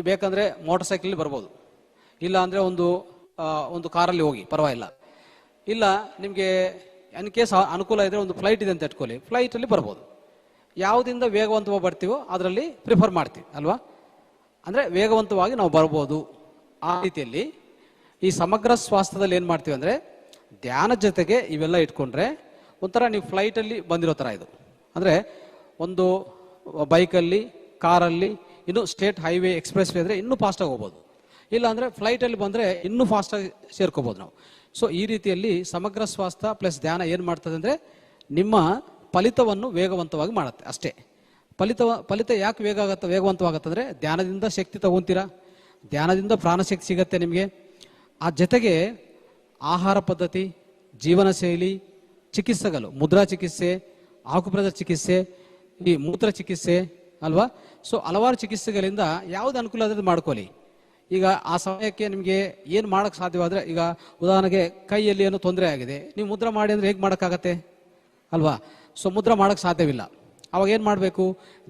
ನೀವು ಬೇಕಂದರೆ ಮೋಟರ್ ಸೈಕಲಲ್ಲಿ ಬರ್ಬೋದು, ಇಲ್ಲ ಅಂದರೆ ಒಂದು ಕಾರಲ್ಲಿ ಹೋಗಿ ಪರವಾಗಿಲ್ಲ, ಇಲ್ಲ ನಿಮಗೆ ಇನ್ ಕೇಸ್ ಅನುಕೂಲ ಇದ್ದರೆ ಒಂದು ಫ್ಲೈಟ್ ಇದೆ ಅಂತ ಇಟ್ಕೊಳ್ಳಿ, ಫ್ಲೈಟಲ್ಲಿ ಬರ್ಬೋದು. ಯಾವುದಿಂದ ವೇಗವಂತವಾಗಿ ಬರ್ತೀವೋ ಅದರಲ್ಲಿ ಪ್ರಿಫರ್ ಮಾಡ್ತೀವಿ ಅಲ್ವಾ. ಅಂದರೆ ವೇಗವಂತವಾಗಿ ನಾವು ಬರ್ಬೋದು. ಆ ರೀತಿಯಲ್ಲಿ ಈ ಸಮಗ್ರ ಸ್ವಾಸ್ಥ್ಯದಲ್ಲಿ ಏನು ಮಾಡ್ತೀವಿ ಅಂದರೆ ಧ್ಯಾನ ಜೊತೆಗೆ ಇವೆಲ್ಲ ಇಟ್ಕೊಂಡ್ರೆ ಒಂಥರ ನೀವು ಫ್ಲೈಟಲ್ಲಿ ಬಂದಿರೋ ಥರ ಇದು. ಅಂದರೆ ಒಂದು ಬೈಕಲ್ಲಿ, ಕಾರಲ್ಲಿ, ಇನ್ನು ಸ್ಟೇಟ್ ಹೈವೇ, ಎಕ್ಸ್ಪ್ರೆಸ್ ವೇ ಅಂದರೆ ಇನ್ನೂ ಫಾಸ್ಟಾಗಿ ಹೋಗ್ಬೋದು. ಇಲ್ಲ ಅಂದರೆ ಫ್ಲೈಟಲ್ಲಿ ಬಂದರೆ ಇನ್ನೂ ಫಾಸ್ಟಾಗಿ ಸೇರ್ಕೋಬೋದು ನಾವು. ಸೊ ಈ ರೀತಿಯಲ್ಲಿ ಸಮಗ್ರ ಸ್ವಾಸ್ಥ್ಯ ಪ್ಲಸ್ ಧ್ಯಾನ ಏನು ಮಾಡ್ತದೆ ಅಂದರೆ ನಿಮ್ಮ ಫಲಿತವನ್ನು ವೇಗವಂತವಾಗಿ ಮಾಡುತ್ತೆ ಅಷ್ಟೇ. ಫಲಿತ ಯಾಕೆ ವೇಗವಂತವಾಗತ್ತಂದರೆ ಧ್ಯಾನದಿಂದ ಶಕ್ತಿ ತಗೊಂತೀರಾ, ಧ್ಯಾನದಿಂದ ಪ್ರಾಣಶಕ್ತಿ ಸಿಗತ್ತೆ ನಿಮಗೆ. ಆ ಜೊತೆಗೆ ಆಹಾರ ಪದ್ಧತಿ, ಜೀವನ ಶೈಲಿ, ಚಿಕಿತ್ಸೆಗಳು, ಮುದ್ರಾ ಚಿಕಿತ್ಸೆ, ಆಕುಪ್ರೆಷರ್ ಚಿಕಿತ್ಸೆ, ಈ ಮೂತ್ರ ಚಿಕಿತ್ಸೆ ಅಲ್ವಾ. ಸೊ ಹಲವಾರು ಚಿಕಿತ್ಸೆಗಳಿಂದ ಯಾವ್ದು ಅನುಕೂಲ ಆದ್ರೆ ಮಾಡ್ಕೊಳ್ಳಿ. ಈಗ ಆ ಸಮಯಕ್ಕೆ ನಿಮಗೆ ಏನು ಮಾಡೋಕ್ಕೆ ಸಾಧ್ಯವಾದರೆ, ಈಗ ಉದಾಹರಣೆಗೆ ಕೈಯಲ್ಲಿ ಏನೋ ತೊಂದರೆ ಆಗಿದೆ, ನೀವು ಮುದ್ರಾ ಮಾಡಿ ಅಂದರೆ ಹೇಗೆ ಮಾಡೋಕ್ಕಾಗತ್ತೆ ಅಲ್ವಾ. ಸೊ ಮುದ್ರಾ ಮಾಡೋಕ್ಕೆ ಸಾಧ್ಯವಿಲ್ಲ. ಅವಾಗ ಏನು ಮಾಡಬೇಕು?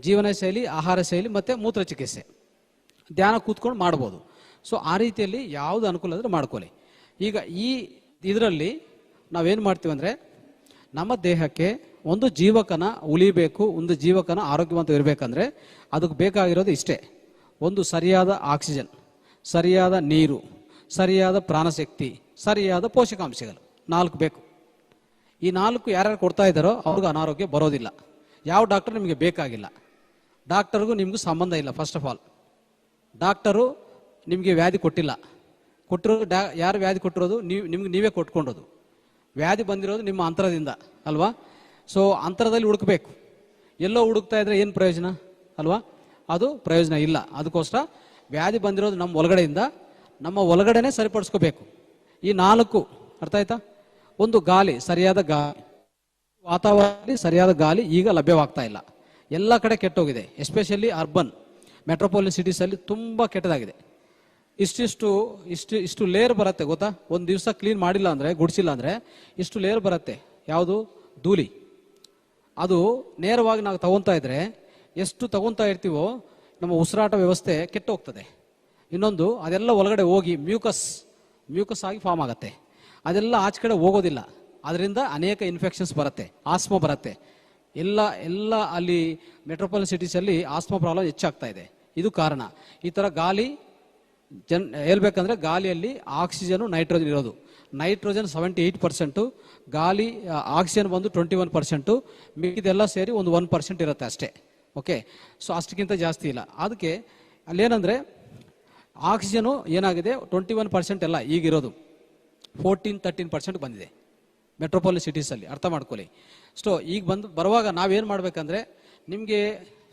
ಜೀವನ ಶೈಲಿ, ಆಹಾರ ಶೈಲಿ ಮತ್ತು ಮೂತ್ರ ಚಿಕಿತ್ಸೆ, ಧ್ಯಾನ ಕೂತ್ಕೊಂಡು ಮಾಡ್ಬೋದು. ಸೊ ಆ ರೀತಿಯಲ್ಲಿ ಯಾವುದು ಅನುಕೂಲ ಆದರೆ ಮಾಡ್ಕೊಳ್ಳಿ. ಈಗ ಇದರಲ್ಲಿ ನಾವೇನು ಮಾಡ್ತೀವಿ ಅಂದರೆ ನಮ್ಮ ದೇಹಕ್ಕೆ ಒಂದು ಜೀವಕನ ಉಳಿಬೇಕು, ಒಂದು ಜೀವಕನ ಆರೋಗ್ಯವಂತ ಇರಬೇಕಂದ್ರೆ ಅದಕ್ಕೆ ಬೇಕಾಗಿರೋದು ಇಷ್ಟೇ: ಒಂದು ಸರಿಯಾದ ಆಕ್ಸಿಜನ್, ಸರಿಯಾದ ನೀರು, ಸರಿಯಾದ ಪ್ರಾಣಶಕ್ತಿ, ಸರಿಯಾದ ಪೋಷಕಾಂಶಗಳು, 4 ಬೇಕು. ಈ 4 ಯಾರ್ಯಾರು ಕೊಡ್ತಾ ಇದ್ದಾರೋ ಅವ್ರಿಗೂ ಅನಾರೋಗ್ಯ ಬರೋದಿಲ್ಲ. ಯಾವ ಡಾಕ್ಟರ್ ನಿಮಗೆ ಬೇಕಾಗಿಲ್ಲ, ಡಾಕ್ಟರ್ಗೂ ನಿಮಗೂ ಸಂಬಂಧ ಇಲ್ಲ. ಫಸ್ಟ್ ಆಫ್ ಆಲ್ ಡಾಕ್ಟರು ನಿಮಗೆ ವ್ಯಾಧಿ ಕೊಟ್ಟಿರೋದು ಯಾರು ವ್ಯಾಧಿ ಕೊಟ್ಟಿರೋದು ನೀವೇ ಕೊಟ್ಕೊಂಡೋದು. ವ್ಯಾಧಿ ಬಂದಿರೋದು ನಿಮ್ಮ ಅಂತರದಿಂದ ಅಲ್ವಾ. ಸೊ ಅಂತರದಲ್ಲಿ ಹುಡುಕಬೇಕು. ಎಲ್ಲೋ ಹುಡುಕ್ತಾ ಇದ್ರೆ ಏನು ಪ್ರಯೋಜನ ಅಲ್ವಾ, ಅದು ಪ್ರಯೋಜನ ಇಲ್ಲ. ಅದಕ್ಕೋಸ್ಕರ ವ್ಯಾಧಿ ಬಂದಿರೋದು ನಮ್ಮ ಒಳಗಡೆಯಿಂದ, ನಮ್ಮ ಒಳಗಡೆನೆ ಸರಿಪಡಿಸ್ಕೋಬೇಕು. ಈ 4 ಅರ್ಥ ಆಯ್ತಾ? ಒಂದು ಗಾಳಿ, ಸರಿಯಾದ ಗಾಳಿ, ವಾತಾವರಣದಲ್ಲಿ ಸರಿಯಾದ ಗಾಳಿ ಈಗ ಲಭ್ಯವಾಗ್ತಾ ಇಲ್ಲ, ಎಲ್ಲ ಕಡೆ ಕೆಟ್ಟೋಗಿದೆ. ಎಸ್ಪೆಷಲಿ ಅರ್ಬನ್ ಮೆಟ್ರೋಪಾಲಿಟನ್ ಸಿಟೀಸಲ್ಲಿ ತುಂಬ ಕೆಟ್ಟದಾಗಿದೆ. ಇಷ್ಟು ಲೇಯರ್ ಬರುತ್ತೆ ಗೊತ್ತಾ. ಒಂದು ದಿವಸ ಕ್ಲೀನ್ ಮಾಡಿಲ್ಲ ಅಂದರೆ, ಗುಡಿಸಿಲ್ಲ ಅಂದರೆ ಇಷ್ಟು ಲೇಯರ್ ಬರುತ್ತೆ. ಯಾವುದು? ಧೂಳಿ. ಅದು ನೇರವಾಗಿ ನಾವು ತಗೊತಾ ಇದ್ರೆ ಎಷ್ಟು ತಗೊತಾ ಇರ್ತೀವೋ ನಮ್ಮ ಉಸಿರಾಟ ವ್ಯವಸ್ಥೆ ಕೆಟ್ಟು ಹೋಗ್ತದೆ. ಇನ್ನೊಂದು, ಅದೆಲ್ಲ ಒಳಗಡೆ ಹೋಗಿ ಮ್ಯೂಕಸ್ ಆಗಿ ಫಾರ್ಮ್ ಆಗುತ್ತೆ. ಅದೆಲ್ಲ ಆಚೆ ಕಡೆ ಹೋಗೋದಿಲ್ಲ. ಅದರಿಂದ ಅನೇಕ ಇನ್ಫೆಕ್ಷನ್ಸ್ ಬರುತ್ತೆ, ಆಸ್ಮಾ ಬರುತ್ತೆ. ಎಲ್ಲ ಅಲ್ಲಿ ಮೆಟ್ರೋಪಾಲಿಟನ್ ಸಿಟೀಸಲ್ಲಿ ಆಸ್ಮಾ ಪ್ರಾಬ್ಲಮ್ ಹೆಚ್ಚಾಗ್ತಾ ಇದೆ. ಇದು ಕಾರಣ. ಈ ಥರ ಗಾಳಿ ಹೇಳ್ಬೇಕಂದ್ರೆ ಗಾಳಿಯಲ್ಲಿ ಆಕ್ಸಿಜನು, ನೈಟ್ರೋಜನ್ ಇರೋದು. ನೈಟ್ರೋಜನ್ 78%, ಗಾಳಿ ಆಕ್ಸಿಜನ್ ಬಂದು 21%, ಮಿಕ್ಕಿದೆಲ್ಲ ಸೇರಿ ಒಂದು 1% ಇರುತ್ತೆ ಅಷ್ಟೇ. ಓಕೆ. ಸೊ ಅಷ್ಟಕ್ಕಿಂತ ಜಾಸ್ತಿ ಇಲ್ಲ. ಅದಕ್ಕೆ ಅಲ್ಲೇನಂದರೆ ಆಕ್ಸಿಜನು ಏನಾಗಿದೆ 21% ಎಲ್ಲ ಈಗಿರೋದು 14-13% ಬಂದಿದೆ ಮೆಟ್ರೋಪಾಲಿಟನ್ ಸಿಟೀಸಲ್ಲಿ. ಅರ್ಥ ಮಾಡ್ಕೊಳ್ಳಿ. ಸೊ ಈಗ ಬರುವಾಗ ನಾವೇನು ಮಾಡಬೇಕಂದ್ರೆ, ನಿಮಗೆ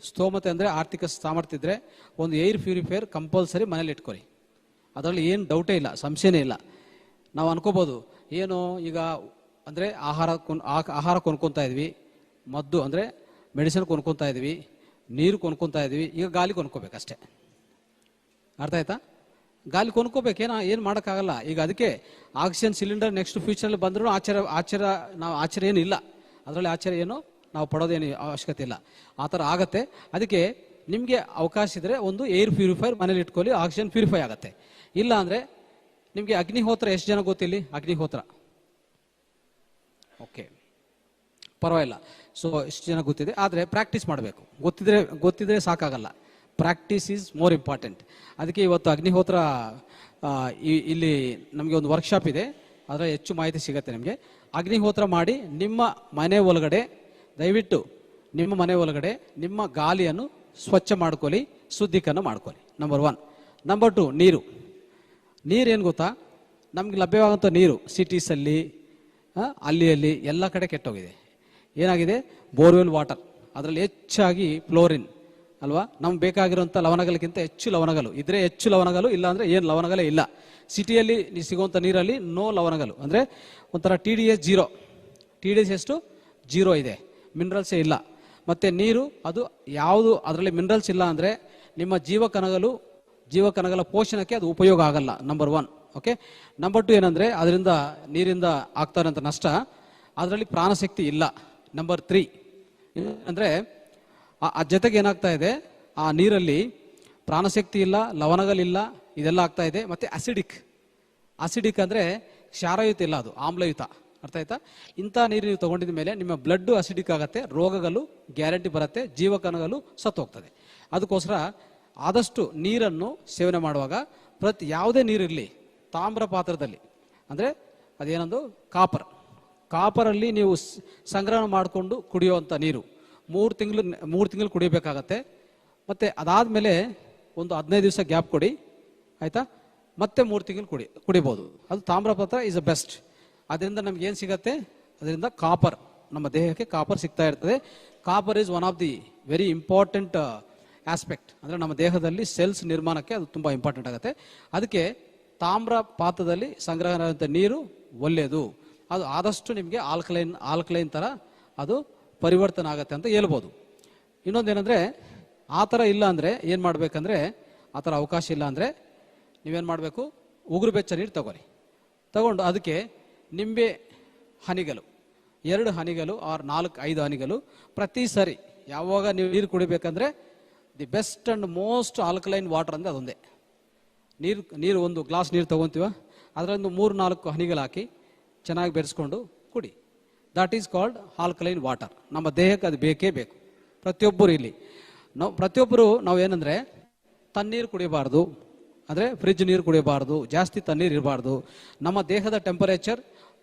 ಸ್ತೋಮತೆ ಅಂದರೆ ಆರ್ಥಿಕ ಸಾಮರ್ಥ್ಯ ಇದ್ದರೆ ಒಂದು ಏರ್ ಪ್ಯೂರಿಫೈಯರ್ ಕಂಪಲ್ಸರಿ ಮನೇಲಿ ಇಟ್ಕೊಳ್ಳಿ. ಅದರಲ್ಲಿ ಏನು ಡೌಟೇ ಇಲ್ಲ, ಸಂಶಯನೇ ಇಲ್ಲ. ನಾವು ಅನ್ಕೋಬೋದು ಏನು ಈಗ ಅಂದರೆ ಆಹಾರ ಕೊಂಡ್ಕೊತಾ ಇದ್ವಿ, ಮದ್ದು ಅಂದರೆ ಮೆಡಿಸಿನ್ ಕೊಂಡ್ಕೊತಾ ಇದ್ವಿ, ನೀರು ಕೊಂಡ್ಕೊತಾ ಇದ್ವಿ, ಈಗ ಗಾಳಿ ಕೊಂಡ್ಕೋಬೇಕಷ್ಟೇ. ಅರ್ಥ ಆಯ್ತಾ? ಗಾಳಿ ಕೊಂಡ್ಕೋಬೇಕೇನೋ, ಏನು ಮಾಡೋಕ್ಕಾಗಲ್ಲ. ಈಗ ಅದಕ್ಕೆ ಆಕ್ಸಿಜನ್ ಸಿಲಿಂಡರ್ ನೆಕ್ಸ್ಟ್ ಫ್ಯೂಚರಲ್ಲಿ ಬಂದರೂ ಆಶ್ಚರ್ಯ ಏನು ಇಲ್ಲ. ಅದರಲ್ಲಿ ಆಶ್ಚರ್ಯ ಏನು ನಾವು ಪಡೋದೇನು ಅವಶ್ಯಕತೆ ಇಲ್ಲ. ಆ ಥರ ಆಗತ್ತೆ. ಅದಕ್ಕೆ ನಿಮಗೆ ಅವಕಾಶ ಇದ್ದರೆ ಒಂದು ಏರ್ ಪ್ಯೂರಿಫೈಯರ್ ಮನೇಲಿ ಇಟ್ಕೊಳ್ಳಿ, ಆಕ್ಸಿಜನ್ ಪ್ಯೂರಿಫೈ ಆಗುತ್ತೆ. ಇಲ್ಲ ಅಂದರೆ ನಿಮಗೆ ಅಗ್ನಿಹೋತ್ರ ಎಷ್ಟು ಜನ ಗೊತ್ತಿಲ್ಲಿ? ಅಗ್ನಿಹೋತ್ರ ಓಕೆ, ಪರವಾಗಿಲ್ಲ. ಸೊ ಎಷ್ಟು ಜನ ಗೊತ್ತಿದೆ, ಆದರೆ ಪ್ರಾಕ್ಟೀಸ್ ಮಾಡಬೇಕು. ಗೊತ್ತಿದ್ರೆ ಸಾಕಾಗಲ್ಲ, ಪ್ರಾಕ್ಟೀಸ್ ಈಸ್ ಮೋರ್ ಇಂಪಾರ್ಟೆಂಟ್. ಅದಕ್ಕೆ ಇವತ್ತು ಅಗ್ನಿಹೋತ್ರ ಇಲ್ಲಿ ನಮಗೆ ಒಂದು ವರ್ಕ್ಶಾಪ್ ಇದೆ, ಅದರ ಹೆಚ್ಚು ಮಾಹಿತಿ ಸಿಗುತ್ತೆ ನಿಮಗೆ. ಅಗ್ನಿಹೋತ್ರ ಮಾಡಿ ನಿಮ್ಮ ಮನೆ ಒಳಗಡೆ, ದಯವಿಟ್ಟು ನಿಮ್ಮ ಮನೆ ಒಳಗಡೆ ನಿಮ್ಮ ಗಾಳಿಯನ್ನು ಸ್ವಚ್ಛ ಮಾಡ್ಕೊಳ್ಳಿ, ಶುದ್ಧೀಕರಣ ಮಾಡ್ಕೊಳ್ಳಿ. ನಂಬರ್ 1. ನಂಬರ್ 2, ನೀರು ಏನು ಗೊತ್ತಾ, ನಮ್ಗೆ ಲಭ್ಯವಾಗುವಂಥ ನೀರು ಸಿಟೀಸಲ್ಲಿ ಅಲ್ಲಿ ಎಲ್ಲ ಕಡೆ ಕೆಟ್ಟೋಗಿದೆ. ಏನಾಗಿದೆ? ಬೋರ್ವೆಲ್ ವಾಟರ್, ಅದರಲ್ಲಿ ಹೆಚ್ಚಾಗಿ ಫ್ಲೋರಿನ್ ಅಲ್ವಾ. ನಮ್ಗೆ ಬೇಕಾಗಿರುವಂಥ ಲವಣಗಳಿಗಿಂತ ಹೆಚ್ಚು ಲವಣಗಳು ಇದ್ರೆ ಹೆಚ್ಚು ಲವಣಗಳು, ಇಲ್ಲ ಅಂದರೆ ಏನು ಲವಣಗಳೇ ಇಲ್ಲ. ಸಿಟಿಯಲ್ಲಿ ಸಿಗುವಂಥ ನೀರಲ್ಲಿ ನೋ ಲವಣಗಳು, ಅಂದರೆ ಒಂಥರ TDS 0. TDS ಎಷ್ಟು? 0 ಇದೆ, ಮಿನರಲ್ಸೇ ಇಲ್ಲ. ಮತ್ತು ನೀರು ಅದು ಯಾವುದು ಅದರಲ್ಲಿ ಮಿನರಲ್ಸ್ ಇಲ್ಲ ಅಂದರೆ ನಿಮ್ಮ ಜೀವಕಣಗಳ ಪೋಷಣಕ್ಕೆ ಅದು ಉಪಯೋಗ ಆಗಲ್ಲ. ನಂಬರ್ 1. ಓಕೆ. ನಂಬರ್ 2 ಏನಂದರೆ ಅದರಿಂದ ನೀರಿಂದ ಆಗ್ತಾ ಇರೋಂಥ ನಷ್ಟ, ಅದರಲ್ಲಿ ಪ್ರಾಣಶಕ್ತಿ ಇಲ್ಲ. ನಂಬರ್ 3 ಅಂದರೆ ಆ ಜೊತೆಗೆ ಏನಾಗ್ತಾ ಇದೆ, ಆ ನೀರಲ್ಲಿ ಪ್ರಾಣಶಕ್ತಿ ಇಲ್ಲ, ಲವಣಗಳಿಲ್ಲ, ಇದೆಲ್ಲ ಆಗ್ತಾ ಇದೆ. ಮತ್ತು ಅಸಿಡಿಕ್ ಅಂದರೆ ಕ್ಷಾರಯುತ ಇಲ್ಲ, ಅದು ಆಮ್ಲಯುತ. ಅರ್ಥ ಆಯ್ತಾ? ಇಂಥ ನೀರು ನೀವು ತಗೊಂಡಿದ ಮೇಲೆ ನಿಮ್ಮ ಬ್ಲಡ್ಡು ಅಸಿಡಿಕ್ ಆಗುತ್ತೆ, ರೋಗಗಳು ಗ್ಯಾರಂಟಿ ಬರುತ್ತೆ, ಜೀವಕಣಗಳು ಸತ್ತು ಹೋಗ್ತದೆ. ಅದಕ್ಕೋಸ್ಕರ ಆದಷ್ಟು ನೀರನ್ನು ಸೇವನೆ ಮಾಡುವಾಗ ಯಾವುದೇ ನೀರಿರಲಿ ತಾಮ್ರ ಪಾತ್ರದಲ್ಲಿ, ಅಂದರೆ ಅದೇನೊಂದು ಕಾಪರಲ್ಲಿ ನೀವು ಸಂಗ್ರಹಣ ಮಾಡಿಕೊಂಡು ಕುಡಿಯುವಂಥ ನೀರು 3 ತಿಂಗಳು ಕುಡಿಯಬೇಕಾಗತ್ತೆ. ಮತ್ತು ಅದಾದಮೇಲೆ ಒಂದು 15 ದಿವಸ ಗ್ಯಾಪ್ ಕೊಡಿ, ಆಯಿತಾ? ಮತ್ತೆ 3 ತಿಂಗಳು ಕುಡಿಬೋದು. ಅದು ತಾಮ್ರಪತ್ರ ಈಸ್ ಅ ಬೆಸ್ಟ್. ಅದರಿಂದ ನಮ್ಗೆ ಏನು ಸಿಗತ್ತೆ? ಅದರಿಂದ ಕಾಪರ್, ನಮ್ಮ ದೇಹಕ್ಕೆ ಕಾಪರ್ ಸಿಗ್ತಾ ಇರ್ತದೆ. Copper is one of the very important aspect. ಅಂದರೆ ನಮ್ಮ ದೇಹದಲ್ಲಿ ಸೆಲ್ಸ್ ನಿರ್ಮಾಣಕ್ಕೆ ಅದು ತುಂಬ ಇಂಪಾರ್ಟೆಂಟ್ ಆಗುತ್ತೆ. ಅದಕ್ಕೆ ತಾಮ್ರ ಪಾತ್ರದಲ್ಲಿ ಸಂಗ್ರಹಣ ಆಗುವಂಥ ನೀರು ಒಳ್ಳೆಯದು. ಅದು ಆದಷ್ಟು ನಿಮಗೆ ಆಲ್ಕಲೈನ್ ಥರ ಅದು ಪರಿವರ್ತನೆ ಆಗುತ್ತೆ ಅಂತ ಹೇಳ್ಬೋದು. ಇನ್ನೊಂದೇನೆಂದರೆ, ಆ ಥರ ಇಲ್ಲ ಅಂದರೆ ಏನು ಮಾಡಬೇಕಂದ್ರೆ, ಆ ಥರ ಅವಕಾಶ ಇಲ್ಲ ಅಂದರೆ ನೀವೇನು ಮಾಡಬೇಕು? ಉಗುರು ಬೆಚ್ಚ ನೀರು ತಗೊಂಡು ಅದಕ್ಕೆ ನಿಂಬೆ ಹನಿಗಳು 2 ಹನಿಗಳು ಆರ್ 4-5 ಹನಿಗಳು ಪ್ರತಿ ಸರಿ ಯಾವಾಗ ನೀವು ನೀರು ಕುಡಿಬೇಕಂದ್ರೆ the best and most alkaline water ಅಂದರೆ ಅದೊಂದೇ. ನೀರು ಒಂದು ಗ್ಲಾಸ್ ನೀರು ತೊಗೊತೀವ, ಅದರೊಂದು 3-4 ಹನಿಗಳು ಹಾಕಿ ಚೆನ್ನಾಗಿ ಬೆರೆಸ್ಕೊಂಡು ಕುಡಿ. That is called alkaline water. ನಮ್ಮ ದೇಹಕ್ಕೆ ಅದು ಬೇಕೇ ಬೇಕು. ಪ್ರತಿಯೊಬ್ಬರು ನಾವು ಏನಂದರೆ ತಣ್ಣೀರು ಕುಡಿಯಬಾರ್ದು, ಅಂದರೆ ಫ್ರಿಜ್ ನೀರು ಕುಡಿಯಬಾರ್ದು, ಜಾಸ್ತಿ ತಣ್ಣೀರು ಇರಬಾರ್ದು. ನಮ್ಮ ದೇಹದ ಟೆಂಪರೇಚರ್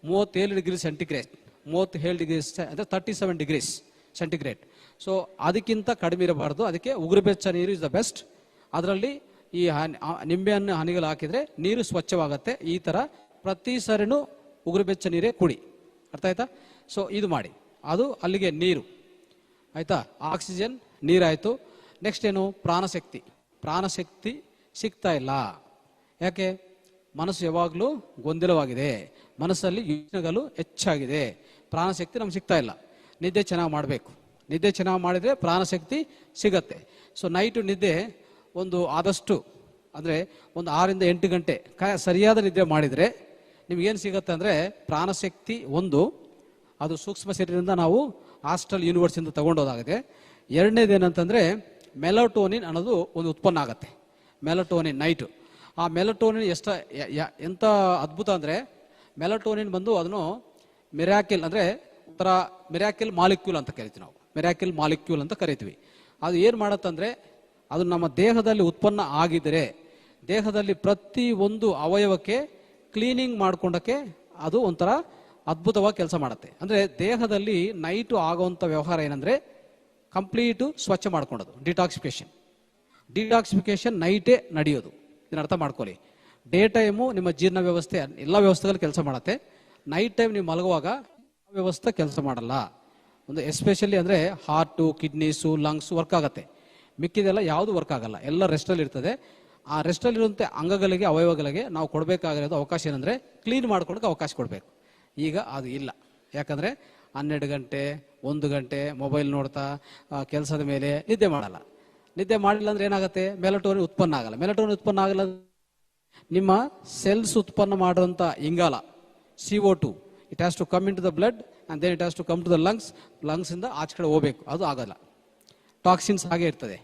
37 ಡಿಗ್ರಿ ಸೆಂಟಿಗ್ರೇಡ್, 37 ಡಿಗ್ರಿ ಅಂದರೆ 37 ಡಿಗ್ರೀಸ್ ಸೆಂಟಿಗ್ರೇಡ್. ಸೊ ಅದಕ್ಕಿಂತ ಕಡಿಮೆ ಇರಬಾರ್ದು. ಅದಕ್ಕೆ ಉಗುರು ಬೆಚ್ಚ ನೀರು ಇಸ್ ದ ಬೆಸ್ಟ್. ಅದರಲ್ಲಿ ಈ ನಿಂಬೆಹಣ್ಣು ಹನಿಗಳು ಹಾಕಿದರೆ ನೀರು ಸ್ವಚ್ಛವಾಗುತ್ತೆ. ಈ ಥರ ಪ್ರತಿ ಸರಿನೂ ಉಗುರು ಬೆಚ್ಚ ನೀರೇ ಕುಡಿ. ಅರ್ಥ ಆಯ್ತಾ? ಸೊ ಇದು ಮಾಡಿ. ಅದು ಅಲ್ಲಿಗೆ ನೀರು ಆಯಿತಾ? ಆಕ್ಸಿಜನ್ ನೀರಾಯಿತು. ನೆಕ್ಸ್ಟ್ ಏನು? ಪ್ರಾಣಶಕ್ತಿ ಸಿಗ್ತಾ ಇಲ್ಲ. ಯಾಕೆ? ಮನಸ್ಸು ಯಾವಾಗಲೂ ಗೊಂದಲವಾಗಿದೆ, ಮನಸ್ಸಲ್ಲಿ ಯೋಚನೆಗಳು ಹೆಚ್ಚಾಗಿದೆ, ಪ್ರಾಣಶಕ್ತಿ ನಮ್ಗೆ ಸಿಗ್ತಾ ಇಲ್ಲ. ನಿದ್ದೆ ಚೆನ್ನಾಗಿ ಮಾಡಬೇಕು. ನಿದ್ದೆ ಚೆನ್ನಾಗಿ ಮಾಡಿದರೆ ಪ್ರಾಣಶಕ್ತಿ ಸಿಗತ್ತೆ. ಸೊ ನೈಟು ನಿದ್ದೆ ಆದಷ್ಟು ಅಂದರೆ ಒಂದು 6-8 ಗಂಟೆ ಸರಿಯಾದ ನಿದ್ದೆ ಮಾಡಿದರೆ ನಿಮ್ಗೇನು ಸಿಗುತ್ತೆ ಅಂದರೆ ಪ್ರಾಣಶಕ್ತಿ ಅದು ಸೂಕ್ಷ್ಮ ಶರೀರದಿಂದ ನಾವು ಹಾಸ್ಟೆಲ್ ಯೂನಿವರ್ಸಿಂದ ತಗೊಂಡೋದಾಗಿದೆ. ಎರಡನೇದೇನಂತಂದರೆ ಮೆಲಟೋನಿನ್ ಅನ್ನೋದು ಒಂದು ಉತ್ಪನ್ನ ಆಗುತ್ತೆ. Melatonin night. ಆ ಮೆಲಟೋನಿನ್ ಎಂಥ ಅದ್ಭುತ ಅಂದರೆ, ಮೆಲಟೋನಿನ್ ಅದನ್ನು ಮಿರಾಕಿಲ್ ಅಂದರೆ ಒಂಥರ ಮಿರಾಕಿಲ್ ಮಾಲಿಕ್ಯೂಲ್ ಅಂತ ಕರಿತೀವಿ ನಾವು. ಮಿರಾಕಿಲ್ ಮಾಲಿಕ್ಯೂಲ್ ಅಂತ ಕರಿತೀವಿ. ಅದು ಏನು ಮಾಡುತ್ತಂದರೆ, ಅದು ನಮ್ಮ ದೇಹದಲ್ಲಿ ಉತ್ಪನ್ನ ಆಗಿದ್ದರೆ ದೇಹದಲ್ಲಿ ಪ್ರತಿ ಒಂದು ಅವಯವಕ್ಕೆ ಕ್ಲೀನಿಂಗ್ ಮಾಡ್ಕೊಂಡಕ್ಕೆ ಅದು ಒಂಥರ ಅದ್ಭುತವಾಗಿ ಕೆಲಸ ಮಾಡುತ್ತೆ. ಅಂದರೆ ದೇಹದಲ್ಲಿ ನೈಟು ಆಗೋವಂಥ ವ್ಯವಹಾರ ಏನಂದರೆ ಕಂಪ್ಲೀಟು ಸ್ವಚ್ಛ ಮಾಡ್ಕೊಳ್ಳೋದು, ಡಿಟಾಕ್ಸಿಫಿಕೇಶನ್ ನೈಟೇ ನಡೆಯೋದು. ಇದನ್ನ ಅರ್ಥ ಮಾಡ್ಕೊಳ್ಳಿ. ಡೇ ಟೈಮು ನಿಮ್ಮ ಜೀರ್ಣ ವ್ಯವಸ್ಥೆ ಎಲ್ಲ ವ್ಯವಸ್ಥೆಗಳು ಕೆಲಸ ಮಾಡುತ್ತೆ. ನೈಟ್ ಟೈಮ್ ನೀವು ಮಲಗುವಾಗ ವ್ಯವಸ್ಥೆ ಕೆಲಸ ಮಾಡಲ್ಲ. ಎಸ್ಪೆಷಲಿ ಅಂದರೆ ಹಾರ್ಟು, ಕಿಡ್ನೀಸು, ಲಂಗ್ಸು ವರ್ಕ್ ಆಗುತ್ತೆ. ಮಿಕ್ಕಿದೆಲ್ಲ ಯಾವುದು ವರ್ಕ್ ಆಗಲ್ಲ, ಎಲ್ಲ ರೆಸ್ಟಲ್ಲಿ ಇರ್ತದೆ. ಆ ರೆಸ್ಟಲ್ಲಿರುವಂಥ ಅಂಗಗಳಿಗೆ, ಅವಯವಗಳಿಗೆ ನಾವು ಕೊಡಬೇಕಾಗಿರೋದು ಅವಕಾಶ ಏನಂದರೆ ಕ್ಲೀನ್ ಮಾಡ್ಕೊಳ್ಳೋಕೆ ಅವಕಾಶ ಕೊಡಬೇಕು. ಈಗ ಅದು ಇಲ್ಲ. ಯಾಕಂದರೆ 12 ಗಂಟೆ 1 ಗಂಟೆ ಮೊಬೈಲ್ ನೋಡ್ತಾ ಕೆಲಸದ ಮೇಲೆ ನಿದ್ದೆ ಮಾಡಲ್ಲ. ನಿದ್ದೆ ಮಾಡಿಲ್ಲ ಅಂದರೆ ಏನಾಗುತ್ತೆ? ಮೆಲಟೋನಿನ್ ಉತ್ಪನ್ನ ಆಗಲ್ಲ. ನಿಮ್ಮ ಸೆಲ್ಸ್ ಉತ್ಪನ್ನ ಮಾಡುವಂಥ ಇಂಗಾಲ CO2 it has to come into the blood and then it has to come to the ಲಂಗ್ಸಿಂದ ಆಚೆ ಕಡೆ ಹೋಗಬೇಕು. ಅದು ಆಗಲ್ಲ. ಟಾಕ್ಸಿನ್ಸ್ ಹಾಗೆ ಇರ್ತದೆ.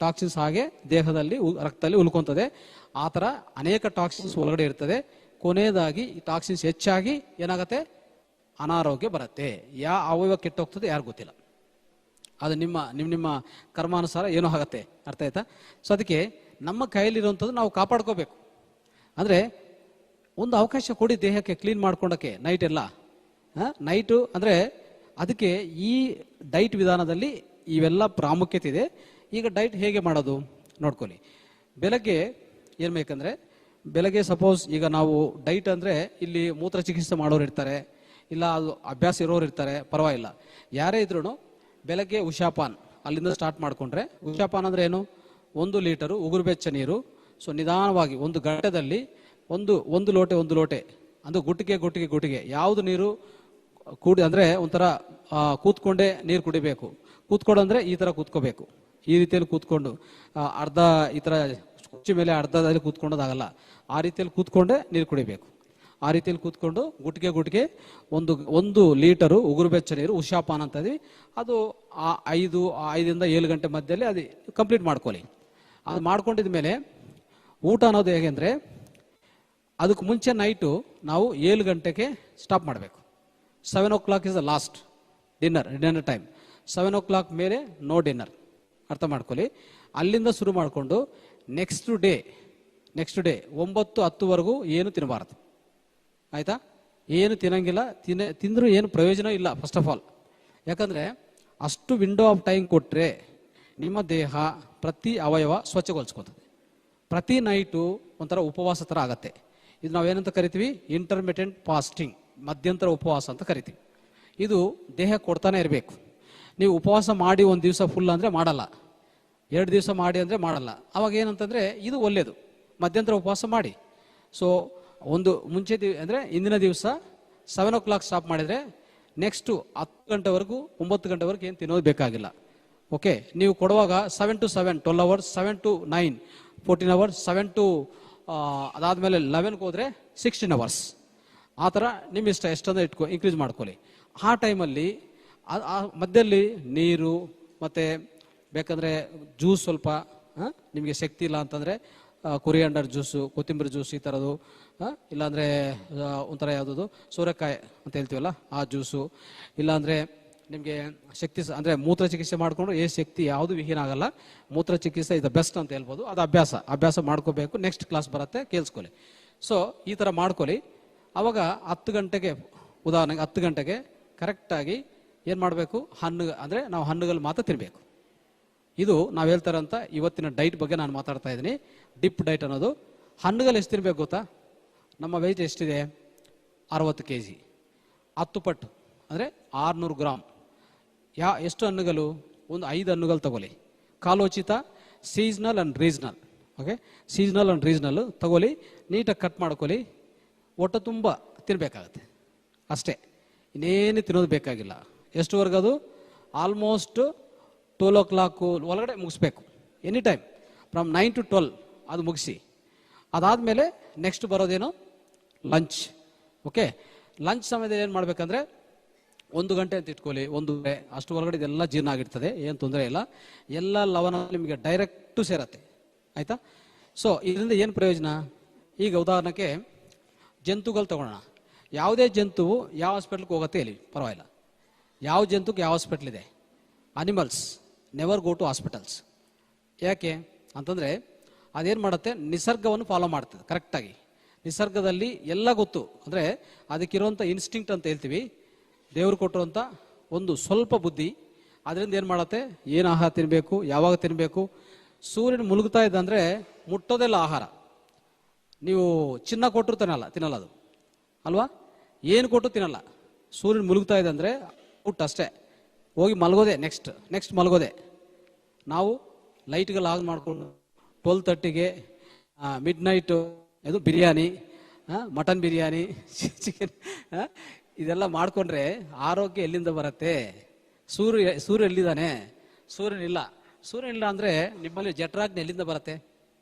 ಟಾಕ್ಸಿನ್ಸ್ ಹಾಗೆ ದೇಹದಲ್ಲಿ ರಕ್ತದಲ್ಲಿ ಉಳ್ಕೊತದೆ. ಆ ಥರ ಅನೇಕ ಟಾಕ್ಸಿನ್ಸ್ ಒಳಗಡೆ ಇರ್ತದೆ. ಕೊನೆಯದಾಗಿ ಈ ಟಾಕ್ಸಿನ್ಸ್ ಹೆಚ್ಚಾಗಿ ಏನಾಗುತ್ತೆ? ಅನಾರೋಗ್ಯ ಬರುತ್ತೆ. ಅವಯವ ಕೆಟ್ಟೋಗ್ತದೆ ಯಾರು ಗೊತ್ತಿಲ್ಲ. ಅದು ನಿಮ್ಮ ಕರ್ಮಾನುಸಾರ ಏನೋ ಆಗುತ್ತೆ. ಅರ್ಥ ಆಯ್ತಾ? ಸೊ ಅದಕ್ಕೆ ನಮ್ಮ ಕೈಯಲ್ಲಿರುವಂಥದ್ದು ನಾವು ಕಾಪಾಡ್ಕೋಬೇಕು. ಅಂದರೆ ಒಂದು ಅವಕಾಶ ಕೊಡಿ ದೇಹಕ್ಕೆ ಕ್ಲೀನ್ ಮಾಡ್ಕೊಂಡಕ್ಕೆ ನೈಟು ಅಂದರೆ ಅದಕ್ಕೆ ಈ ಡೈಟ್ ವಿಧಾನದಲ್ಲಿ ಇವೆಲ್ಲ ಪ್ರಾಮುಖ್ಯತೆ ಇದೆ. ಈಗ ಡೈಟ್ ಹೇಗೆ ಮಾಡೋದು ನೋಡ್ಕೊಳ್ಳಿ. ಬೆಳಗ್ಗೆ ಏನು ಬೇಕಂದರೆ, ಬೆಳಗ್ಗೆ ಸಪೋಸ್ ಈಗ ನಾವು ಡೈಟ್ ಅಂದರೆ ಇಲ್ಲಿ ಮೂತ್ರ ಚಿಕಿತ್ಸೆ ಮಾಡೋರು ಇರ್ತಾರೆ, ಇಲ್ಲ ಅದು ಅಭ್ಯಾಸ ಇರೋರು ಇರ್ತಾರೆ, ಪರವಾಗಿಲ್ಲ. ಯಾರೇ ಇದ್ರೂ ಬೆಳಗ್ಗೆ ಉಷಾಪಾನ್ ಅಲ್ಲಿಂದ ಸ್ಟಾರ್ಟ್ ಮಾಡಿಕೊಂಡ್ರೆ, ಉಷಾಪಾನ್ ಅಂದರೆ ಏನು? 1 ಲೀಟರು ಉಗುರು ಬೆಚ್ಚ ನೀರು. ಸೊ ನಿಧಾನವಾಗಿ 1 ಗಂಟೆದಲ್ಲಿ ಒಂದು ಲೋಟೆ ಅಂದರೆ ಗುಟ್ಟಿಗೆ ಯಾವುದು ನೀರು ಅಂದರೆ ಒಂಥರ ಕೂತ್ಕೊಂಡೇ ನೀರು ಕುಡಿಬೇಕು. ಕೂತ್ಕೊಳ್ಳೋಂದ್ರೆ ಈ ಥರ ಕೂತ್ಕೋಬೇಕು. ಈ ರೀತಿಯಲ್ಲಿ ಕೂತ್ಕೊಂಡು ಅರ್ಧ ಈ ಥರ ಕುರ್ಚಿ ಮೇಲೆ ಅರ್ಧದಲ್ಲಿ ಕೂತ್ಕೊಂಡೋದಾಗಲ್ಲ. ಆ ರೀತಿಯಲ್ಲಿ ಕೂತ್ಕೊಂಡೇ ನೀರು ಕುಡಿಬೇಕು. ಆ ರೀತಿಯಲ್ಲಿ ಕೂತ್ಕೊಂಡು ಗುಟ್ಟಿಗೆ 1 ಲೀಟರು ಉಗುರು ಬೆಚ್ಚ ನೀರು ಉಷಾಪಾನ ಅಂತ ಇದೀವಿ. ಅದು 5ರಿಂದ 7 ಗಂಟೆ ಮಧ್ಯದಲ್ಲಿ ಅದು ಕಂಪ್ಲೀಟ್ ಮಾಡ್ಕೊಳ್ಳಿ. ಅದು ಮಾಡ್ಕೊಂಡಿದ ಮೇಲೆ ಊಟ ಅನ್ನೋದು ಹೇಗೆ ಅಂದರೆ ಅದಕ್ಕೆ ಮುಂಚೆ ನೈಟು ನಾವು 7 ಗಂಟೆಗೆ ಸ್ಟಾಪ್ ಮಾಡಬೇಕು. 7 o'clock is the last dinner time. 7 o'clock ಮೇಲೆ ನೋ ಡಿನ್ನರ್, ಅರ್ಥ ಮಾಡ್ಕೊಳ್ಳಿ. ಅಲ್ಲಿಂದ ಶುರು ಮಾಡಿಕೊಂಡು ನೆಕ್ಸ್ಟ್ ಡೇ 9-10ವರೆಗೂ ಏನು ತಿನ್ನಬಾರದು, ಆಯಿತಾ? ಏನು ತಿನ್ನಂಗಿಲ್ಲ, ತಿಂದರೂ ಏನು ಪ್ರಯೋಜನ ಇಲ್ಲ ಫಸ್ಟ್ ಆಫ್ ಆಲ್. ಯಾಕಂದರೆ ಅಷ್ಟು ವಿಂಡೋ ಆಫ್ ಟೈಮ್ ಕೊಟ್ಟರೆ ನಿಮ್ಮ ದೇಹ ಪ್ರತಿ ಅವಯವ ಸ್ವಚ್ಛಗೊಳಿಸ್ಕೊತದೆ. ಪ್ರತಿ ನೈಟು ಒಂಥರ ಉಪವಾಸ ಥರ ಆಗತ್ತೆ. ಇದು ನಾವೇನಂತ ಕರಿತೀವಿ, ಇಂಟರ್ಮಿಟೆಂಟ್ ಫಾಸ್ಟಿಂಗ್, ಮಧ್ಯಂತರ ಉಪವಾಸ ಅಂತ ಕರಿತೀವಿ. ಇದು ದೇಹ ಕೊಡ್ತಾನೆ ಇರಬೇಕು. ನೀವು ಉಪವಾಸ ಮಾಡಿ ಒಂದು ದಿವಸ ಫುಲ್ ಅಂದರೆ ಮಾಡಲ್ಲ, 2 ದಿವಸ ಮಾಡಿ ಅಂದರೆ ಮಾಡಲ್ಲ. ಅವಾಗ ಏನಂತಂದರೆ ಇದು ಒಳ್ಳೆಯದು, ಮಧ್ಯಂತರ ಉಪವಾಸ ಮಾಡಿ. ಸೊ ಒಂದು ಮುಂಚೆ ಅಂದರೆ ಇಂದಿನ ದಿವಸ 7 o'clock ಸ್ಟಾಪ್ ಮಾಡಿದರೆ ನೆಕ್ಸ್ಟು 10 ಗಂಟೆವರೆಗೂ 9 ಗಂಟೆವರೆಗೂ ಏನು ತಿನ್ನೋದು ಬೇಕಾಗಿಲ್ಲ. ಓಕೆ, ನೀವು ಕೊಡುವಾಗ 7 to 7 12 hours, 7 to 9 14 hours, 7 to ಅದಾದಮೇಲೆ 11ಗೆ ಹೋದರೆ 16 hours. ಆ ಥರ ನಿಮ್ಮ ಇಷ್ಟ, ಎಷ್ಟಂದ್ರೆ ಇನ್ಕ್ರೀಸ್ ಮಾಡ್ಕೊಳ್ಳಿ. ಆ ಟೈಮಲ್ಲಿ ಮಧ್ಯದಲ್ಲಿ ನೀರು ಮತ್ತು ಬೇಕಂದರೆ ಜ್ಯೂಸ್ ಸ್ವಲ್ಪ, ನಿಮಗೆ ಶಕ್ತಿ ಇಲ್ಲ ಅಂತಂದರೆ ಕೊರಿಯಾಂಡರ್ ಜ್ಯೂಸು, ಕೊತ್ತಂಬರಿ ಜ್ಯೂಸ್ ಈ ಥರದ್ದು, ಇಲ್ಲಾಂದರೆ ಒಂಥರ ಯಾವುದದು ಸೋರೆಕಾಯಿ ಅಂತ ಹೇಳ್ತೀವಲ್ಲ ಆ ಜ್ಯೂಸು, ಇಲ್ಲಾಂದರೆ ನಿಮಗೆ ಶಕ್ತಿ ಅಂದರೆ ಮೂತ್ರ ಚಿಕಿತ್ಸೆ ಮಾಡಿಕೊಂಡ್ರೆ ಶಕ್ತಿ ಯಾವುದು ವಿಹೀನ ಆಗಲ್ಲ. ಮೂತ್ರ ಚಿಕಿತ್ಸೆ ಇದು ಬೆಸ್ಟ್ ಅಂತ ಹೇಳ್ಬೋದು. ಅದು ಅಭ್ಯಾಸ ಮಾಡ್ಕೋಬೇಕು. ನೆಕ್ಸ್ಟ್ ಕ್ಲಾಸ್ ಬರುತ್ತೆ, ಕೇಳಿಸ್ಕೊಳ್ಳಿ. ಸೊ ಈ ಥರ ಮಾಡ್ಕೊಳ್ಳಿ. ಆವಾಗ 10 ಗಂಟೆಗೆ, ಉದಾಹರಣೆಗೆ 10 ಗಂಟೆಗೆ ಕರೆಕ್ಟಾಗಿ ಏನು ಮಾಡಬೇಕು, ಅಂದರೆ ನಾವು ಹಣ್ಣುಗಳು ಮಾತ್ರ ತಿನ್ನಬೇಕು. ಇದು ನಾವು ಹೇಳ್ತಾರಂತ ಇವತ್ತಿನ ಡೈಟ್ ಬಗ್ಗೆ ನಾನು ಮಾತಾಡ್ತಾ ಇದ್ದೀನಿ. ಡಿಪ್ ಡೈಟ್ ಅನ್ನೋದು. ಹಣ್ಣುಗಳು ಎಷ್ಟು ತಿನ್ಬೇಕು ಗೊತ್ತಾ? ನಮ್ಮ ವೆಯ್ಟ್ ಎಷ್ಟಿದೆ? 60 kg. 10 ಪಟ್ಟು ಅಂದರೆ 600 ಗ್ರಾಮ್. ಎಷ್ಟು ಹಣ್ಣುಗಳು? ಒಂದು 5 ಹಣ್ಣುಗಳು ತಗೊಳ್ಳಿ. ಕಾಲೋಚಿತ, seasonal and regional. Okay, seasonal and regional ತಗೊಳ್ಳಿ, ನೀಟಾಗಿ ಕಟ್ ಮಾಡ್ಕೊಳ್ಳಿ. ಹೊಟ್ಟೆ ತುಂಬ ತಿನ್ನಬೇಕಾಗತ್ತೆ ಅಷ್ಟೇ, ಇನ್ನೇನು ತಿನ್ನೋದು ಬೇಕಾಗಿಲ್ಲ. ಎಷ್ಟುವರೆಗೂ? ಅದು ಆಲ್ಮೋಸ್ಟ್ 12 o'clock ಒಳಗಡೆ ಮುಗಿಸ್ಬೇಕು. ಎನಿ ಟೈಮ್ ಫ್ರಮ್ 9 to 12 ಅದು ಮುಗಿಸಿ. ಅದಾದಮೇಲೆ ನೆಕ್ಸ್ಟ್ ಬರೋದೇನು? ಲಂಚ್. ಓಕೆ, ಲಂಚ್ ಸಮಯದಲ್ಲಿ ಏನು ಮಾಡಬೇಕಂದ್ರೆ 1 ಗಂಟೆ ಅಂತ ಇಟ್ಕೊಳ್ಳಿ, 1 ಅಷ್ಟು ಒಳಗಡೆ ಇದೆಲ್ಲ ಜೀರ್ಣ ಆಗಿರ್ತದೆ, ಏನು ತೊಂದರೆ ಇಲ್ಲ. ಎಲ್ಲ ಲವಣ ನಿಮಗೆ ಡೈರೆಕ್ಟು ಸೇರತ್ತೆ, ಆಯಿತಾ? ಸೊ ಇದರಿಂದ ಏನು ಪ್ರಯೋಜನ? ಈಗ ಉದಾಹರಣೆಗೆ ಜಂತುಗಳು ತಗೊಳ್ಳೋಣ. ಯಾವುದೇ ಜಂತುವು ಯಾವ ಹಾಸ್ಪಿಟ್ಲಿಗೆ ಹೋಗುತ್ತೆ ಹೇಳಿ, ಪರವಾಗಿಲ್ಲ. ಯಾವ ಜಂತುಗೆ ಯಾವ ಹಾಸ್ಪಿಟ್ಲ್ ಇದೆ? Animals never go to hospitals. ಯಾಕೆ ಅಂತಂದರೆ ಅದೇನು ಮಾಡುತ್ತೆ, ನಿಸರ್ಗವನ್ನು ಫಾಲೋ ಮಾಡ್ತದೆ ಕರೆಕ್ಟಾಗಿ. ನಿಸರ್ಗದಲ್ಲಿ ಎಲ್ಲ ಗೊತ್ತು, ಅಂದರೆ ಅದಕ್ಕಿರುವಂಥ ಇನ್ಸ್ಟಿಂಕ್ಟ್ ಅಂತ ಹೇಳ್ತೀವಿ, ದೇವರು ಕೊಟ್ಟಿರುವಂಥ ಒಂದು ಸ್ವಲ್ಪ ಬುದ್ಧಿ. ಅದರಿಂದ ಏನು ಮಾಡುತ್ತೆ, ಏನು ಆಹಾರ ತಿನ್ನಬೇಕು, ಯಾವಾಗ ತಿನ್ನಬೇಕು. ಸೂರ್ಯನ ಮುಳುಗ್ತಾ ಇದ್ದಂದರೆ ಮುಟ್ಟೋದೆಲ್ಲ ಆಹಾರ. ನೀವು ಚಿನ್ನ ಕೊಟ್ಟರು ತಿನ್ನಲ್ಲ ಅದು, ಅಲ್ವಾ? ಏನು ಕೊಟ್ಟರು ತಿನ್ನಲ್ಲ. ಸೂರ್ಯನ ಮುಳುಗ್ತಾ ಇದೆ ಅಂದರೆ ಊಟ ಅಷ್ಟೇ, ಹೋಗಿ ಮಲಗೋದೆ, ನೆಕ್ಸ್ಟ್ ಮಲಗೋದೆ. ನಾವು ಲೈಟ್ಗಳು ಆನ್ ಮಾಡಿಕೊಂಡು 12:30ಗೆ ಮಿಡ್ ನೈಟು ಇದು ಬಿರಿಯಾನಿ, ಮಟನ್ ಬಿರಿಯಾನಿ, ಚಿಕನ್ ಇದೆಲ್ಲ ಮಾಡಿಕೊಂಡ್ರೆ ಆರೋಗ್ಯ ಎಲ್ಲಿಂದ ಬರುತ್ತೆ? ಸೂರ್ಯ ಎಲ್ಲಿದ್ದಾನೆ? ಸೂರ್ಯನಿಲ್ಲ ಅಂದರೆ ನಿಮ್ಮಲ್ಲಿ ಜಠರಾಗ್ನಿ ಎಲ್ಲಿಂದ ಬರುತ್ತೆ?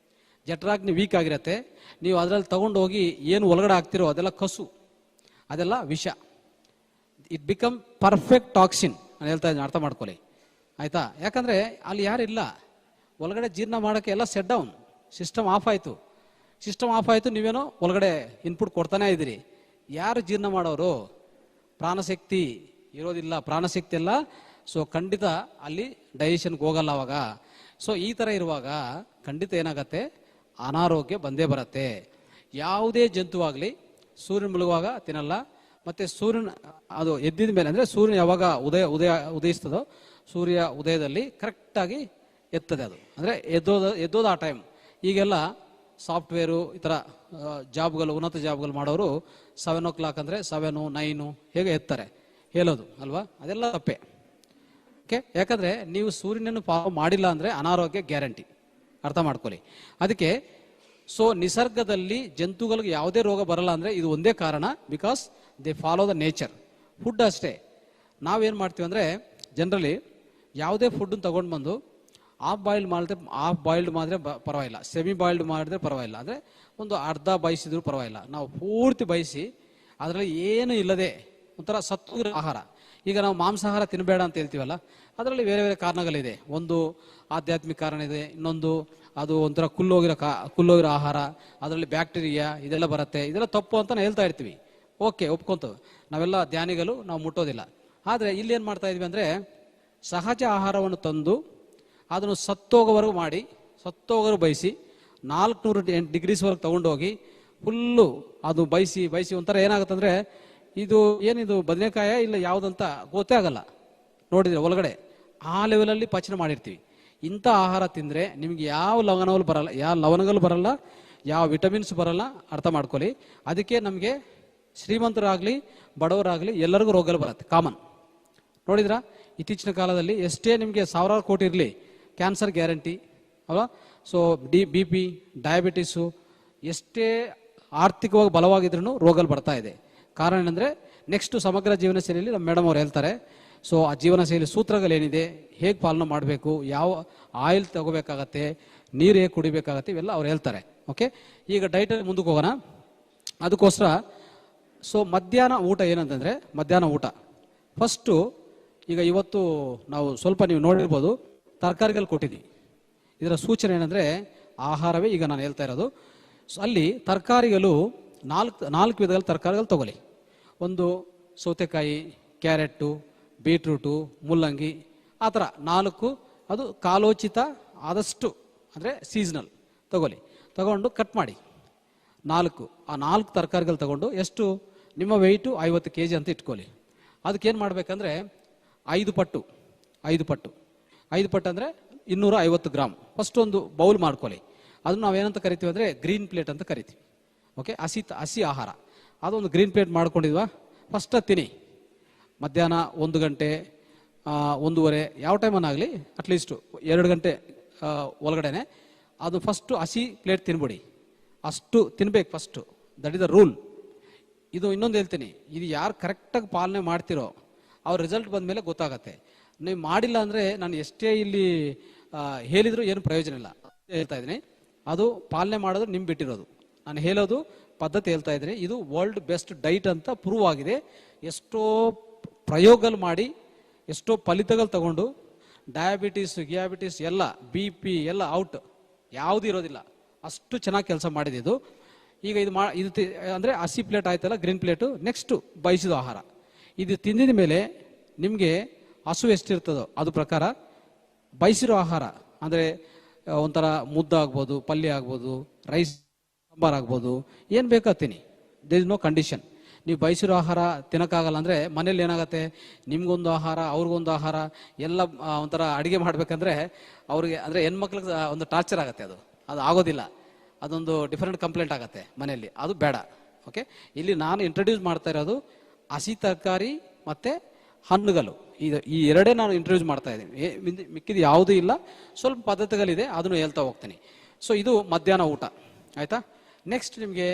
ಜಠರಾಗ್ನಿ ವೀಕ್ ಆಗಿರತ್ತೆ. ನೀವು ಅದರಲ್ಲಿ ತಗೊಂಡು ಹೋಗಿ ಏನು ಒಳಗಡೆ ಹಾಕ್ತಿರೋ ಅದೆಲ್ಲ ಕಸು, ಅದೆಲ್ಲ ವಿಷ. It become perfect toxin. ನಾನು ಹೇಳ್ತಾ ಇದ್ದೀನಿ, ಅರ್ಥ ಮಾಡ್ಕೊಳ್ಳಿ, ಆಯಿತಾ? ಯಾಕಂದರೆ ಅಲ್ಲಿ ಯಾರು ಇಲ್ಲ, ಒಳಗಡೆ ಜೀರ್ಣ ಮಾಡೋಕ್ಕೆ ಎಲ್ಲ ಸೆಟ್ ಡೌನ್, ಸಿಸ್ಟಮ್ ಆಫ್ ಆಯಿತು. ನೀವೇನೋ ಒಳಗಡೆ ಇನ್ಪುಟ್ ಕೊಡ್ತಾನೆ ಇದ್ದೀರಿ. ಯಾರು ಜೀರ್ಣ ಮಾಡೋರು? ಪ್ರಾಣಶಕ್ತಿ ಇರೋದಿಲ್ಲ, ಪ್ರಾಣಶಕ್ತಿ ಎಲ್ಲ. ಸೊ ಖಂಡಿತ ಅಲ್ಲಿ ಡೈಜೆಷನ್ಗೆ ಹೋಗಲ್ಲ ಅವಾಗ. ಸೊ ಈ ಥರ ಇರುವಾಗ ಖಂಡಿತ ಏನಾಗತ್ತೆ, ಅನಾರೋಗ್ಯ ಬಂದೇ ಬರುತ್ತೆ. ಯಾವುದೇ ಜಂತುವಾಗಲಿ ಸೂರ್ಯನ ಮುಳುಗುವಾಗ ತಿನ್ನಲ್ಲ. ಮತ್ತು ಸೂರ್ಯನ ಅದು ಎದ್ದಿದ ಮೇಲೆ, ಅಂದರೆ ಸೂರ್ಯನ ಯಾವಾಗ ಉದಯಿಸ್ತದೋ, ಸೂರ್ಯ ಉದಯದಲ್ಲಿ ಕರೆಕ್ಟಾಗಿ ಎತ್ತದೆ ಅದು, ಅಂದರೆ ಎದ್ದೋದು ಆ ಟೈಮ್. ಈಗೆಲ್ಲ ಸಾಫ್ಟ್ವೇರು ಈ ಥರ ಜಾಬ್ಗಳು, ಉನ್ನತ ಜಾಬ್ಗಳು ಮಾಡೋರು 7 o'clock ಅಂದರೆ 7, 9 ಹೇಗೆ ಎತ್ತಾರೆ ಹೇಳೋದು ಅಲ್ವಾ? ಅದೆಲ್ಲ ತಪ್ಪೆ. ಓಕೆ, ಯಾಕಂದರೆ ನೀವು ಸೂರ್ಯನನ್ನು ಫಾಲೋ ಮಾಡಿಲ್ಲ ಅಂದರೆ ಅನಾರೋಗ್ಯ ಗ್ಯಾರಂಟಿ, ಅರ್ಥ ಮಾಡ್ಕೊಳ್ಳಿ. ಅದಕ್ಕೆ ಸೊ ನಿಸರ್ಗದಲ್ಲಿ ಜಂತುಗಳಿಗೆ ಯಾವುದೇ ರೋಗ ಬರಲ್ಲ ಅಂದರೆ ಇದು ಒಂದೇ ಕಾರಣ, because they follow the nature. Food ಅಷ್ಟೇ. ನಾವೇನು ಮಾಡ್ತೀವಿ ಅಂದರೆ ಜನರಲಿ ಯಾವುದೇ ಫುಡ್ಡನ್ನು ತೊಗೊಂಡು ಬಂದು ಹಾಫ್ ಬಾಯ್ಲ್ಡ್ ಮಾಡಿದ್ರೆ ಪರವಾಗಿಲ್ಲ, ಸೆಮಿ ಬಾಯ್ಲ್ಡ್ ಮಾಡಿದ್ರೆ ಪರವಾಗಿಲ್ಲ, ಅಂದರೆ ಒಂದು ಅರ್ಧ ಬಯಸಿದ್ರು ಪರವಾಗಿಲ್ಲ. ನಾವು ಪೂರ್ತಿ ಬಯಸಿ ಅದರಲ್ಲಿ ಏನು ಇಲ್ಲದೆ ಒಂಥರ ಸತ್ತು ಆಹಾರ. ಈಗ ನಾವು ಮಾಂಸಾಹಾರ ತಿನ್ನಬೇಡ ಅಂತ ಹೇಳ್ತೀವಲ್ಲ, ಅದರಲ್ಲಿ ಬೇರೆ ಬೇರೆ ಕಾರಣಗಳಿದೆ. ಒಂದು ಆಧ್ಯಾತ್ಮಿಕ ಕಾರಣ ಇದೆ, ಇನ್ನೊಂದು ಅದು ಒಂಥರ ಕುಲ್ಲೋಗಿರೋ ಆಹಾರ, ಅದರಲ್ಲಿ ಬ್ಯಾಕ್ಟೀರಿಯಾ ಇದೆಲ್ಲ ಬರುತ್ತೆ, ಇದೆಲ್ಲ ತಪ್ಪು ಅಂತ ನಾವು ಹೇಳ್ತಾ ಇರ್ತೀವಿ. ಓಕೆ, ಒಪ್ಕೊಂತೇವೆ, ನಾವೆಲ್ಲ ಧ್ಯಾನಿಗಳು, ನಾವು ಮುಟ್ಟೋದಿಲ್ಲ. ಆದರೆ ಇಲ್ಲಿ ಏನು ಮಾಡ್ತಾ ಇದ್ವಿ ಅಂದರೆ, ಸಹಜ ಆಹಾರವನ್ನು ತಂದು ಅದನ್ನು ಸತ್ತೋಗೋವರೆಗೂ ಮಾಡಿ, ಸತ್ತೋಗೋರು ಬಯಸಿ 400 ಡಿಗ್ರೀಸ್ವರೆಗೆ ತೊಗೊಂಡೋಗಿ ಫುಲ್ಲು ಅದು ಬಯಸಿ ಒಂಥರ ಏನಾಗುತ್ತೆ ಅಂದರೆ, ಇದು ಏನಿದು ಬದನೆಕಾಯ ಇಲ್ಲ ಯಾವುದಂತ ಗೊತ್ತೇ ಆಗಲ್ಲ ನೋಡಿದರೆ ಒಳಗಡೆ, ಆ ಲೆವೆಲಲ್ಲಿ ಪಚನ ಮಾಡಿರ್ತೀವಿ. ಇಂಥ ಆಹಾರ ತಿಂದರೆ ನಿಮಗೆ ಯಾವ ಲವಣಗಳು ಬರಲ್ಲ, ಯಾವ ವಿಟಮಿನ್ಸ್ ಬರಲ್ಲ, ಅರ್ಥ ಮಾಡ್ಕೊಳ್ಳಿ. ಅದಕ್ಕೆ ನಮಗೆ ಶ್ರೀಮಂತರಾಗಲಿ ಬಡವರಾಗಲಿ ಎಲ್ಲರಿಗೂ ರೋಗಗಳು ಬರುತ್ತೆ, ಕಾಮನ್. ನೋಡಿದ್ರಾ, ಇತ್ತೀಚಿನ ಕಾಲದಲ್ಲಿ ಎಷ್ಟೇ ನಿಮಗೆ ಸಾವಿರಾರು ಕೋಟಿ ಇರಲಿ, ಕ್ಯಾನ್ಸರ್ ಗ್ಯಾರಂಟಿ ಅಲ್ವಾ. ಸೊ BP, ಡಯಾಬಿಟಿಸು, ಎಷ್ಟೇ ಆರ್ಥಿಕವಾಗಿ ಬಲವಾಗಿದ್ರೂ ರೋಗಗಳು ಬರ್ತಾ ಇದೆ. ಕಾರಣ ಏನಂದರೆ, ನೆಕ್ಸ್ಟ್ ಸಮಗ್ರ ಜೀವನ ಶೈಲಿಯಲ್ಲಿ ನಮ್ಮ ಮೇಡಮ್ ಅವ್ರು ಹೇಳ್ತಾರೆ. ಸೊ ಆ ಜೀವನ ಶೈಲಿ ಸೂತ್ರಗಳೇನಿದೆ, ಹೇಗೆ ಪಾಲನೆ ಮಾಡಬೇಕು, ಯಾವ ಆಯಿಲ್ ತಗೋಬೇಕಾಗತ್ತೆ, ನೀರು ಹೇಗೆ ಕುಡಿಬೇಕಾಗತ್ತೆ, ಇವೆಲ್ಲ ಅವ್ರು ಹೇಳ್ತಾರೆ. ಓಕೆ, ಈಗ ಡೈಟಲ್ಲಿ ಮುಂದಕ್ಕೆ ಹೋಗೋಣ. ಅದಕ್ಕೋಸ್ಕರ ಸೊ ಮಧ್ಯಾಹ್ನ ಊಟ ಏನಂತಂದರೆ, ಮಧ್ಯಾಹ್ನ ಊಟ ಫಸ್ಟು, ಈಗ ಇವತ್ತು ನಾವು ಸ್ವಲ್ಪ ನೀವು ನೋಡಿರ್ಬೋದು ತರಕಾರಿಗಳು ಕೊಟ್ಟಿದ್ದೀವಿ. ಇದರ ಸೂಚನೆ ಏನಂದರೆ, ಆಹಾರವೇ ಈಗ ನಾನು ಹೇಳ್ತಾ ಇರೋದು. ಸೊ ಅಲ್ಲಿ ತರಕಾರಿಗಳು ನಾಲ್ಕು ವಿಧಗಳ ತರಕಾರಿಗಳು ತಗೊಳ್ಳಿ. ಒಂದು ಸೌತೆಕಾಯಿ, ಕ್ಯಾರೆಟು, ಬೀಟ್ರೂಟು, ಮುಲ್ಲಂಗಿ, ಆ ಥರ 4, ಅದು ಕಾಲೋಚಿತ ಆದಷ್ಟು ಅಂದರೆ ಸೀಸನಲ್ ತಗೊಳ್ಳಿ. ತಗೊಂಡು ಕಟ್ ಮಾಡಿ 4, ಆ 4 ತರಕಾರಿಗಳು ತಗೊಂಡು, ಎಷ್ಟು ನಿಮ್ಮ ವೆಯ್ಟು 50 kg ಅಂತ ಇಟ್ಕೊಳ್ಳಿ. ಅದಕ್ಕೇನು ಮಾಡಬೇಕಂದ್ರೆ 5 ಪಟ್ಟು ಅಂದರೆ 250 ಗ್ರಾಮ್ ಫಸ್ಟ್ ಒಂದು ಬೌಲ್ ಮಾಡ್ಕೊಳ್ಳಿ. ಅದನ್ನು ನಾವೇನಂತ ಕರಿತೀವಿ ಅಂದರೆ ಗ್ರೀನ್ ಪ್ಲೇಟ್ ಅಂತ ಕರಿತೀವಿ. ಓಕೆ, ಹಸಿ ಆಹಾರ, ಅದೊಂದು ಗ್ರೀನ್ ಪ್ಲೇಟ್ ಮಾಡ್ಕೊಂಡಿದ್ವಾ, ಫಸ್ಟ್ ತಿನ್ನಿ. ಮಧ್ಯಾಹ್ನ 1 ಗಂಟೆ 1:30 ಯಾವ ಟೈಮನ್ನಾಗಲಿ ಅಟ್ಲೀಸ್ಟು 2 ಗಂಟೆ ಒಳಗಡೆನೆ ಅದು ಫಸ್ಟು ಹಸಿ ಪ್ಲೇಟ್ ತಿನ್ಬಿಡಿ. ಅಷ್ಟು ತಿನ್ಬೇಕು first, that is the rule. ಇದು ಇನ್ನೊಂದು ಹೇಳ್ತೀನಿ, ಇದು ಯಾರು ಕರೆಕ್ಟಾಗಿ ಪಾಲನೆ ಮಾಡ್ತಿರೋ ಅವ್ರ ರಿಸಲ್ಟ್ ಬಂದ ಮೇಲೆ ಗೊತ್ತಾಗತ್ತೆ. ನೀವು ಮಾಡಿಲ್ಲ ಅಂದರೆ ನಾನು ಎಷ್ಟೇ ಇಲ್ಲಿ ಹೇಳಿದ್ರು ಏನು ಪ್ರಯೋಜನ ಇಲ್ಲ ಹೇಳ್ತಾ ಇದ್ದೀನಿ. ಅದು ಪಾಲನೆ ಮಾಡೋದು ನಿಮ್ಗೆ ಬಿಟ್ಟಿರೋದು. ನಾನು ಹೇಳೋದು ಪದ್ಧತಿ ಹೇಳ್ತಾ ಇದ್ದೀನಿ. ಇದು ವರ್ಲ್ಡ್ ಬೆಸ್ಟ್ ಡೈಟ್ ಅಂತ ಪ್ರೂವ್ ಆಗಿದೆ. ಎಷ್ಟೋ ಪ್ರಯೋಗಗಳು ಮಾಡಿ, ಎಷ್ಟೋ ಫಲಿತಗಳು ತಗೊಂಡು, ಡಯಾಬಿಟಿಸ್ ಎಲ್ಲ, BP ಎಲ್ಲ ಔಟ್, ಯಾವುದು ಇರೋದಿಲ್ಲ, ಅಷ್ಟು ಚೆನ್ನಾಗಿ ಕೆಲಸ ಮಾಡಿದೆ ಇದು. ಈಗ ಇದು ಅಂದರೆ ಹಸಿ ಪ್ಲೇಟ್ ಆಯ್ತಲ್ಲ, ಗ್ರೀನ್ ಪ್ಲೇಟು. ನೆಕ್ಸ್ಟು ಬಯಸಿದ ಆಹಾರ. ಇದು ತಿಂದಿದ ಮೇಲೆ ನಿಮಗೆ ಹಸು ಎಷ್ಟಿರ್ತದೋ ಅದು ಪ್ರಕಾರ ಬಯಸಿರೋ ಆಹಾರ, ಅಂದರೆ ಒಂಥರ ಮುದ್ದಾಗ್ಬೋದು, ಪಲ್ಯ ಆಗ್ಬೋದು, ರೈಸ್ ಸಾಂಬಾರ್ ಆಗ್ಬೋದು, ಏನು ಬೇಕೋ ತಿನ್ನಿ. There is no condition. ನೀವು ಬಯಸಿರೋ ಆಹಾರ ತಿನ್ನೋಕ್ಕಾಗಲ್ಲ ಅಂದರೆ ಮನೇಲಿ ಏನಾಗುತ್ತೆ, ನಿಮ್ಗೊಂದು ಆಹಾರ ಅವ್ರಿಗೊಂದು ಆಹಾರ ಎಲ್ಲ ಒಂಥರ ಅಡುಗೆ ಮಾಡಬೇಕಂದ್ರೆ ಅವ್ರಿಗೆ, ಅಂದರೆ ಹೆಣ್ಮಕ್ಳಿಗೆ ಒಂದು ಟಾರ್ಚರ್ ಆಗುತ್ತೆ. ಅದು ಆಗೋದಿಲ್ಲ, ಅದೊಂದು ಡಿಫರೆಂಟ್ ಕಂಪ್ಲೇಂಟ್ ಆಗುತ್ತೆ ಮನೆಯಲ್ಲಿ, ಅದು ಬೇಡ. ಓಕೆ, ಇಲ್ಲಿ ನಾನು ಇಂಟ್ರೊಡ್ಯೂಸ್ ಮಾಡ್ತಾ ಇರೋದು ಹಸಿ ತರಕಾರಿ ಮತ್ತು ಹಣ್ಣುಗಳು, ಈ ಎರಡೇ ನಾನು ಇಂಟ್ರೊಡ್ಯೂಸ್ ಮಾಡ್ತಾ ಇದ್ದೀನಿ. ಮಿಕ್ಕಿದ ಯಾವುದೂ ಇಲ್ಲ, ಸ್ವಲ್ಪ ಪದ್ಧತಿಗಳಿದೆ, ಅದನ್ನು ಹೇಳ್ತಾ ಹೋಗ್ತೀನಿ. ಸೊ ಇದು ಮಧ್ಯಾಹ್ನ ಊಟ ಆಯಿತಾ. ನೆಕ್ಸ್ಟ್ ನಿಮಗೆ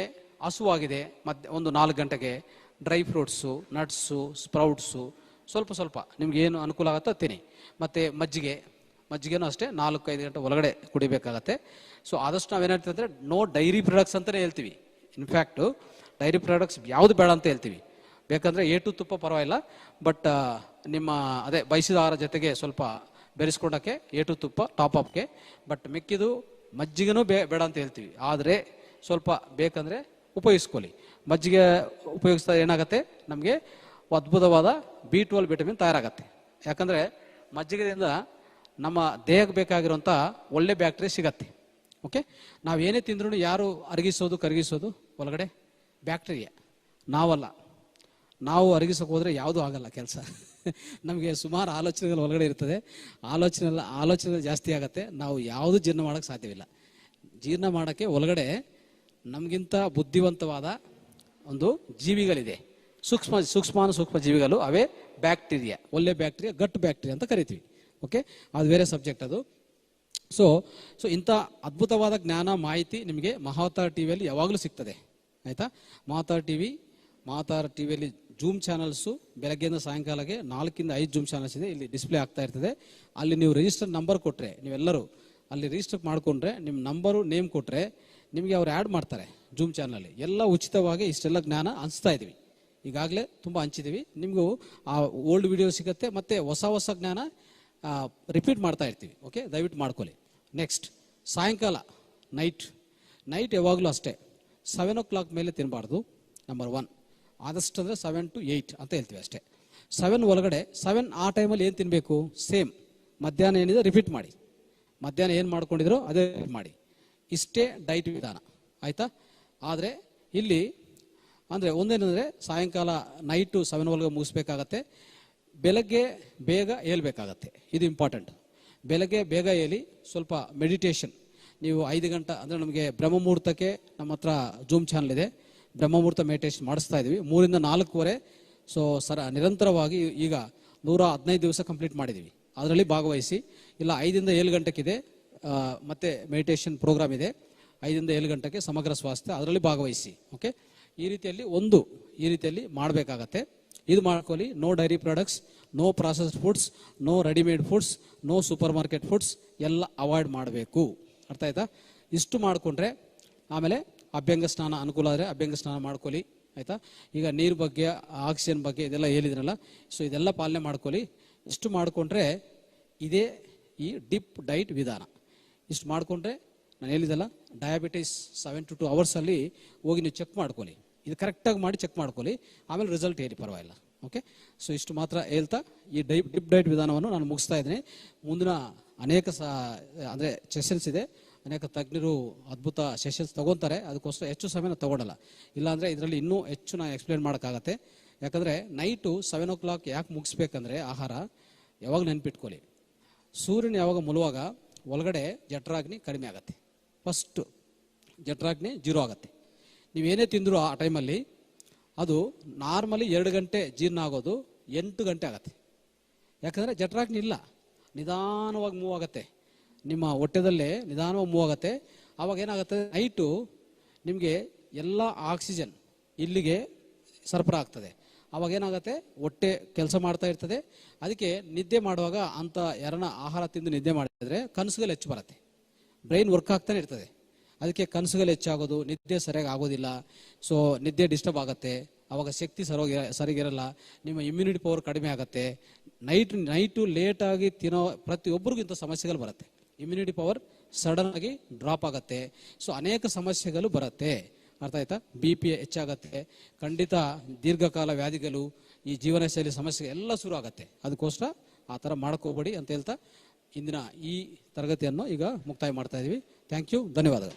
ಹಸುವಾಗಿದೆ, ಒಂದು 4 ಗಂಟೆಗೆ ಡ್ರೈ ಫ್ರೂಟ್ಸು, ನಟ್ಸು, ಸ್ಪ್ರೌಟ್ಸು ಸ್ವಲ್ಪ ನಿಮ್ಗೆ ಏನು ಅನುಕೂಲ ಆಗುತ್ತೋ ತಿನ್ನಿ. ಮತ್ತು ಮಜ್ಜಿಗೆನೂ ಅಷ್ಟೇ 4-5 ಗಂಟೆ ಒಳಗಡೆ ಕುಡಿಬೇಕಾಗತ್ತೆ. ಸೊ ಆದಷ್ಟು ನಾವೇನು ಹೇಳ್ತೀವಿ ಅಂದರೆ, ನೋ ಡೈರಿ ಪ್ರಾಡಕ್ಟ್ಸ್ ಅಂತಲೇ ಹೇಳ್ತೀವಿ. ಇನ್ಫ್ಯಾಕ್ಟು ಡೈರಿ ಪ್ರಾಡಕ್ಟ್ಸ್ ಯಾವುದು ಬೇಡ ಅಂತ ಹೇಳ್ತೀವಿ. ಬೇಕಂದರೆ A2 ತುಪ್ಪ ಪರವಾಗಿಲ್ಲ, ಬಟ್ ನಿಮ್ಮ ಅದೇ ಬಯಸಿದ ಆಹಾರ ಜೊತೆಗೆ ಸ್ವಲ್ಪ ಬೆರೆಸ್ಕೊಂಡಕ್ಕೆ A2 ತುಪ್ಪ ಟಾಪ್ ಅಪ್ಗೆ. ಬಟ್ ಮಿಕ್ಕಿದು ಮಜ್ಜಿಗೆನೂ ಬೇಡ ಅಂತ ಹೇಳ್ತೀವಿ. ಆದರೆ ಸ್ವಲ್ಪ ಬೇಕಂದರೆ ಉಪಯೋಗಿಸ್ಕೊಳ್ಳಿ. ಮಜ್ಜಿಗೆ ಉಪಯೋಗಿಸ್ತಾ ಏನಾಗುತ್ತೆ, ನಮಗೆ ಅದ್ಭುತವಾದ B12 ವಿಟಮಿನ್ ತಯಾರಾಗತ್ತೆ. ಯಾಕಂದರೆ ಮಜ್ಜಿಗೆಯಿಂದ ನಮ್ಮ ದೇಹಕ್ಕೆ ಬೇಕಾಗಿರುವಂಥ ಒಳ್ಳೆ ಬ್ಯಾಕ್ಟೀರಿಯಾ ಸಿಗತ್ತೆ. ಓಕೆ, ನಾವೇನೇ ತಿಂದ್ರೂ ಯಾರು ಕರಗಿಸೋದು ಒಳಗಡೆ ಬ್ಯಾಕ್ಟೀರಿಯಾ, ನಾವಲ್ಲ. ನಾವು ಅರಗಿಸೋಕೆ ಹೋದರೆ ಯಾವುದೂ ಆಗಲ್ಲ ಕೆಲಸ. ನಮಗೆ ಸುಮಾರು ಆಲೋಚನೆಗಳು ಒಳಗಡೆ ಇರ್ತದೆ, ಆಲೋಚನೆಗಳು ಜಾಸ್ತಿ ಆಗುತ್ತೆ. ನಾವು ಯಾವುದು ಜೀರ್ಣ ಮಾಡೋಕ್ಕೆ ಸಾಧ್ಯವಿಲ್ಲ. ಜೀರ್ಣ ಮಾಡೋಕ್ಕೆ ಒಳಗಡೆ ನಮಗಿಂತ ಬುದ್ಧಿವಂತವಾದ ಒಂದು ಜೀವಿಗಳಿದೆ, ಸೂಕ್ಷ್ಮ ಜೀವಿಗಳು, ಅವೇ ಬ್ಯಾಕ್ಟೀರಿಯಾ, ಒಳ್ಳೆ ಬ್ಯಾಕ್ಟೀರಿಯಾ, ಗಟ್ ಬ್ಯಾಕ್ಟೀರಿಯಾ ಅಂತ ಕರಿತೀವಿ. ಓಕೆ, ಅದು ಬೇರೆ ಸಬ್ಜೆಕ್ಟ್ ಅದು. ಸೊ ಇಂಥ ಅದ್ಭುತವಾದ ಜ್ಞಾನ ಮಾಹಿತಿ ನಿಮಗೆ ಮಹಾವತಾರ ಟಿವಿಯಲ್ಲಿ ಯಾವಾಗಲೂ ಸಿಗ್ತದೆ ಆಯಿತಾ. ಮಹಾವತಾರ ಟಿವಿಯಲ್ಲಿ ಜೂಮ್ ಚಾನಲ್ಸು ಬೆಳಗ್ಗೆಯಿಂದ ಸಾಯಂಕಾಲಕ್ಕೆ 4-5 ಜೂಮ್ ಚಾನಲ್ಸ್ ಇದೆ, ಇಲ್ಲಿ ಡಿಸ್ಪ್ಲೇ ಆಗ್ತಾ ಇರ್ತದೆ. ಅಲ್ಲಿ ನೀವು ರಿಜಿಸ್ಟರ್ ನಂಬರ್ ಕೊಟ್ಟರೆ, ನೀವೆಲ್ಲರೂ ಅಲ್ಲಿ ರಿಜಿಸ್ಟರ್ ಮಾಡಿಕೊಂಡ್ರೆ, ನಿಮ್ಮ ನಂಬರು ನೇಮ್ ಕೊಟ್ಟರೆ ನಿಮಗೆ ಅವ್ರು ಆ್ಯಡ್ ಮಾಡ್ತಾರೆ ಜೂಮ್ ಚಾನಲಲ್ಲಿ. ಎಲ್ಲ ಉಚಿತವಾಗಿ ಇಷ್ಟೆಲ್ಲ ಜ್ಞಾನ ಹಂಚ್ತಾ ಇದ್ದೀವಿ. ಈಗಾಗಲೇ ತುಂಬ ಹಂಚಿದ್ದೀವಿ. ನಿಮಗೂ ಆ ಓಲ್ಡ್ ವಿಡಿಯೋ ಸಿಗುತ್ತೆ, ಮತ್ತು ಹೊಸ ಜ್ಞಾನ ರಿಪೀಟ್ ಮಾಡ್ತಾ ಇರ್ತೀವಿ. ಓಕೆ, ದಯವಿಟ್ಟು ಮಾಡ್ಕೊಳ್ಳಿ. ನೆಕ್ಸ್ಟ್ ಸಾಯಂಕಾಲ ನೈಟ್ ಯಾವಾಗಲೂ ಅಷ್ಟೇ 7 o'clock ಮೇಲೆ ತಿನ್ನಬಾರ್ದು. ನಂಬರ್ 1 ಆದಷ್ಟು ಅಂದರೆ 7 to 8 ಅಂತ ಹೇಳ್ತೀವಿ ಅಷ್ಟೇ. 7 ಒಳಗಡೆ 7 ಆ ಟೈಮಲ್ಲಿ ಏನು ತಿನ್ನಬೇಕು, ಸೇಮ್ ಮಧ್ಯಾಹ್ನ ಏನಿದೆ ರಿಪೀಟ್ ಮಾಡಿ, ಮಧ್ಯಾಹ್ನ ಏನು ಮಾಡ್ಕೊಂಡಿದ್ರು ಅದೇ ರಿಪೀಟ್ ಮಾಡಿ. ಇಷ್ಟೇ ಡೈಟ್ ವಿಧಾನ ಆಯಿತಾ. ಆದರೆ ಇಲ್ಲಿ ಅಂದರೆ ಒಂದೇನೆಂದರೆ ಸಾಯಂಕಾಲ ನೈಟು 7 ಒಳಗೆ ಮುಗಿಸ್ಬೇಕಾಗತ್ತೆ. ಬೆಳಗ್ಗೆ ಬೇಗ ಏಳಬೇಕಾಗತ್ತೆ, ಇದು ಇಂಪಾರ್ಟೆಂಟ್. ಬೆಳಗ್ಗೆ ಬೇಗ ಏಳಿ ಸ್ವಲ್ಪ ಮೆಡಿಟೇಷನ್. ನೀವು 5 ಗಂಟೆ ಅಂದರೆ ನಮಗೆ ಬ್ರಹ್ಮಮುಹೂರ್ತಕ್ಕೆ ನಮ್ಮ ಹತ್ರ ಜೂಮ್ ಚಾನಲ್ ಇದೆ, ಬ್ರಹ್ಮಮುಹೂರ್ತ ಮೆಡಿಟೇಷನ್ ಮಾಡಿಸ್ತಾ ಇದ್ದೀವಿ 3 ರಿಂದ 4 ಸೊ ನಿರಂತರವಾಗಿ ಈಗ 115 ದಿವಸ ಕಂಪ್ಲೀಟ್ ಮಾಡಿದ್ದೀವಿ. ಅದರಲ್ಲಿ ಭಾಗವಹಿಸಿ. ಇಲ್ಲ 5 ರಿಂದ 7 ಗಂಟೆಗಿದೆ ಮತ್ತೆ ಮೆಡಿಟೇಷನ್ ಪ್ರೋಗ್ರಾಮ್ ಇದೆ, 5 ರಿಂದ 7 ಗಂಟೆಗೆ ಸಮಗ್ರ ಸ್ವಾಸ್ಥ್ಯ, ಅದರಲ್ಲಿ ಭಾಗವಹಿಸಿ. ಓಕೆ, ಈ ರೀತಿಯಲ್ಲಿ ಮಾಡಬೇಕಾಗತ್ತೆ. ಇದು ಮಾಡ್ಕೊಳ್ಳಿ. No dairy products, no processed foods, no readymade foods, no supermarket foods ಎಲ್ಲ ಅವಾಯ್ಡ್ ಮಾಡಬೇಕು. ಅರ್ಥ ಆಯ್ತಾ? ಇಷ್ಟು ಮಾಡಿಕೊಂಡ್ರೆ ಆಮೇಲೆ ಅಭ್ಯಂಗ ಸ್ನಾನ ಅನುಕೂಲ ಆದರೆ ಅಭ್ಯಂಗ ಸ್ನಾನ ಮಾಡ್ಕೊಳ್ಳಿ. ಆಯಿತಾ? ಈಗ ನೀರು ಬಗ್ಗೆ, ಆಕ್ಸಿಜನ್ ಬಗ್ಗೆ ಇದೆಲ್ಲ ಹೇಳಿದ್ರಲ್ಲ, ಸೊ ಇದೆಲ್ಲ ಪಾಲನೆ ಮಾಡ್ಕೊಳ್ಳಿ. ಇಷ್ಟು ಮಾಡಿಕೊಂಡ್ರೆ ಇದೇ ಈ ಡಿಪ್ ಡೈಟ್ ವಿಧಾನ. ಇಷ್ಟು ಮಾಡಿಕೊಂಡ್ರೆ ನಾನು ಹೇಳಿದಲ್ಲ, ಡಯಾಬಿಟಿಸ್ 7 to 2 hours ಹೋಗಿ ನೀವು ಚೆಕ್ ಮಾಡ್ಕೊಳ್ಳಿ. ಇದು ಕರೆಕ್ಟಾಗಿ ಮಾಡಿ ಚೆಕ್ ಮಾಡ್ಕೊಳ್ಳಿ, ಆಮೇಲೆ ರಿಸಲ್ಟ್ ಹೇಳಿ, ಪರವಾಗಿಲ್ಲ. ಓಕೆ, ಸೊ ಇಷ್ಟು ಮಾತ್ರ ಹೇಳ್ತಾ ಈ ಡಿಪ್ ಡೈಟ್ ವಿಧಾನವನ್ನು ನಾನು ಮುಗಿಸ್ತಾ ಇದ್ದೀನಿ. ಮುಂದಿನ ಅನೇಕ ಅಂದರೆ ಸೆಷನ್ಸ್ ಇದೆ, ಅನೇಕ ತಜ್ಞರು ಅದ್ಭುತ ಸೆಷನ್ಸ್ ತೊಗೊತಾರೆ. ಅದಕ್ಕೋಸ್ಕರ ಹೆಚ್ಚು ಸಮಯ ತೊಗೊಳಲ್ಲ. ಇಲ್ಲಾಂದರೆ ಇದರಲ್ಲಿ ಇನ್ನೂ ಹೆಚ್ಚು ನಾನು ಎಕ್ಸ್ಪ್ಲೇನ್ ಮಾಡೋಕ್ಕಾಗತ್ತೆ. ಯಾಕಂದರೆ ನೈಟು 7 o'clock ಯಾಕೆ ಮುಗಿಸ್ಬೇಕಂದ್ರೆ ಆಹಾರ ಯಾವಾಗ ನೆನ್ಪಿಟ್ಕೊಳ್ಳಿ, ಸೂರ್ಯನ ಯಾವಾಗ ಮುಳುವಾಗ ಒಳಗಡೆ ಜಠರಾಗ್ನಿ ಕಡಿಮೆ ಆಗುತ್ತೆ. ಫಸ್ಟು ಜಠರಾಗ್ನಿ 0 ಆಗುತ್ತೆ. ನೀವೇನೇ ತಿಂದರೂ ಆ ಟೈಮಲ್ಲಿ ಅದು ನಾರ್ಮಲಿ 2 ಗಂಟೆ ಜೀರ್ಣ ಆಗೋದು 8 ಗಂಟೆ ಆಗುತ್ತೆ. ಯಾಕಂದರೆ ಜಠರಾಗ್ನಿ ಇಲ್ಲ, ನಿಧಾನವಾಗಿ ಮೂವ್ ಆಗುತ್ತೆ, ನಿಮ್ಮ ಹೊಟ್ಟೆದಲ್ಲೇ ನಿಧಾನವಾಗಿ ಮೂವ್ ಆಗುತ್ತೆ. ಆವಾಗ ಏನಾಗುತ್ತೆ, ನೈಟು ನಿಮಗೆ ಎಲ್ಲ ಆಕ್ಸಿಜನ್ ಇಲ್ಲಿಗೆ ಸರಬರಾಜು ಆಗ್ತದೆ. ಆವಾಗ ಏನಾಗುತ್ತೆ, ಹೊಟ್ಟೆ ಕೆಲಸ ಮಾಡ್ತಾ ಇರ್ತದೆ. ಅದಕ್ಕೆ ನಿದ್ದೆ ಮಾಡುವಾಗ ಅಂಥ ಆಹಾರ ತಿಂದು ನಿದ್ದೆ ಮಾಡಿದರೆ ಕನಸುಗಳು ಹೆಚ್ಚು ಬರುತ್ತೆ, ಬ್ರೈನ್ ವರ್ಕ್ ಆಗ್ತಾನೆ ಇರ್ತದೆ. ಅದಕ್ಕೆ ಕನಸುಗಳು ಹೆಚ್ಚಾಗೋದು, ನಿದ್ದೆ ಸರಿಯಾಗಿ ಆಗೋದಿಲ್ಲ. ಸೊ ನಿದ್ದೆ ಡಿಸ್ಟರ್ಬ್ ಆಗುತ್ತೆ, ಆವಾಗ ಶಕ್ತಿ ಸರಿಗಿರಲ್ಲ, ನಿಮ್ಮ ಇಮ್ಯುನಿಟಿ ಪವರ್ ಕಡಿಮೆ ಆಗುತ್ತೆ. ನೈಟು ಲೇಟಾಗಿ ತಿನ್ನೋ ಪ್ರತಿಯೊಬ್ಬರಿಗೂ ಇಂಥ ಸಮಸ್ಯೆಗಳು ಬರುತ್ತೆ. ಇಮ್ಯುನಿಟಿ ಪವರ್ ಸಡನ್ ಆಗಿ ಡ್ರಾಪ್ ಆಗುತ್ತೆ. ಸೊ ಅನೇಕ ಸಮಸ್ಯೆಗಳು ಬರುತ್ತೆ. ಅರ್ಥ ಆಯ್ತಾ? BP ಹೆಚ್ಚಾಗತ್ತೆ, ಖಂಡಿತ ದೀರ್ಘಕಾಲ ವ್ಯಾಧಿಗಳು, ಈ ಜೀವನ ಶೈಲಿ ಸಮಸ್ಯೆ ಎಲ್ಲ ಶುರು ಆಗುತ್ತೆ. ಅದಕ್ಕೋಸ್ಕರ ಆ ಥರ ಮಾಡ್ಕೋಬೇಡಿ ಅಂತ ಹೇಳ್ತಾ ಇಂದಿನ ಈ ತರಗತಿಯನ್ನು ಈಗ ಮುಕ್ತಾಯ ಮಾಡ್ತಾ ಇದ್ದೀವಿ. ಥ್ಯಾಂಕ್ ಯು, ಧನ್ಯವಾದಗಳು.